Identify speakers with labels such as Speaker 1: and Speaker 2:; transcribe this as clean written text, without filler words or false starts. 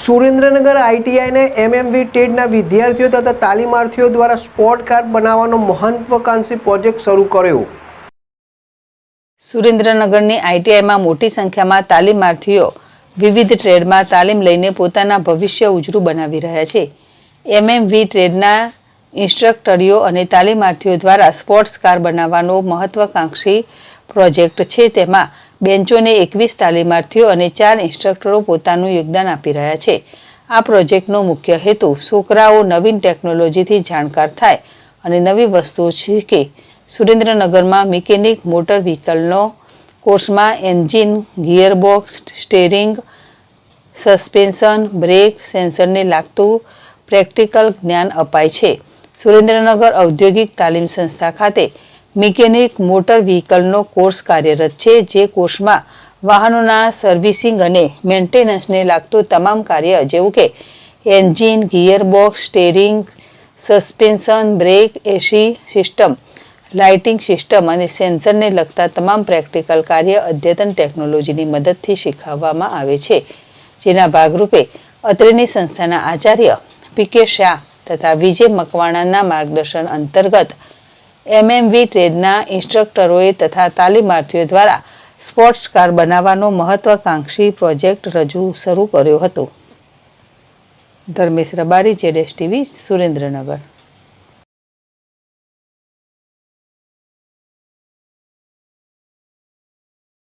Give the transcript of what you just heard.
Speaker 1: Surendranagar આઈટીઆઈને MMV ટેડના વિદ્યાર્થીઓ તથા તાલીમાર્થીઓ દ્વારા સ્પોર્ટ કાર બનાવવાનો મહત્વાકાંક્ષી પ્રોજેક્ટ શરૂ કર્યો।
Speaker 2: સુરેન્દ્રનગરની આઈટીઆઈમાં મોટી સંખ્યામાં તાલીમાર્થીઓ વિવિધ ટ્રેડમાં તાલીમ લઈને પોતાના ભવિષ્ય ઉજળું બનાવી રહ્યા છે। એમએમવી ટ્રેડના ઇન્સ્ટ્રક્ટરો અને તાલીમાર્થીઓ દ્વારા સ્પોર્ટ્સ કાર બનાવવાનો મહત્વાકાંક્ષી પ્રોજેક્ટ છે। તેમાં બેન્ચોને 21 તાલીમાર્થીઓ અને 4 ઇન્સ્ટ્રક્ટરો પોતાનું યોગદાન આપી રહ્યા છે। આ પ્રોજેક્ટનો મુખ્ય હેતુ છોકરાઓ નવીન ટેકનોલોજીથી જાણકાર થાય અને નવી વસ્તુઓ શીખે। સુરેન્દ્રનગરમાં મિકેનિક મોટર વ્હીકલનો કોર્સમાં engine, gearbox, steering, suspension, brake, સેન્સરને લાગતું પ્રેક્ટિકલ જ્ઞાન અપાય છે। સુરેન્દ્રનગર ઔદ્યોગિક તાલીમ સંસ્થા ખાતે મિકેનિક મોટર વ્હીકલનો કોર્સ કાર્યરત છે, જે કોર્સમાં વાહનોના સર્વિસિંગ અને મેન્ટેનન્સને લાગતું તમામ કાર્ય જેવું કે engine, gearbox, steering, suspension, brake, AC system, lighting system અને સેન્સરને લગતા તમામ પ્રેક્ટિકલ કાર્ય અદ્યતન ટેકનોલોજીની મદદથી શીખવવામાં આવે છે। જેના ભાગરૂપે અત્રેની સંસ્થાના આચાર્ય પીકે શાહ તથા વિજય મકવાણાના માર્ગદર્શન અંતર્ગત એમએમવી ટ્રેડના ઇન્સ્ટ્રક્ટરોએ તથા તાલીમાર્થીઓ દ્વારા સ્પોર્ટ્સ કાર બનાવવાનો મહત્વાકાંક્ષી પ્રોજેક્ટ શરૂ કર્યો હતો। ધર્મેશ રબારી, જેડેશ ટીવી, સુરેન્દ્રનગર।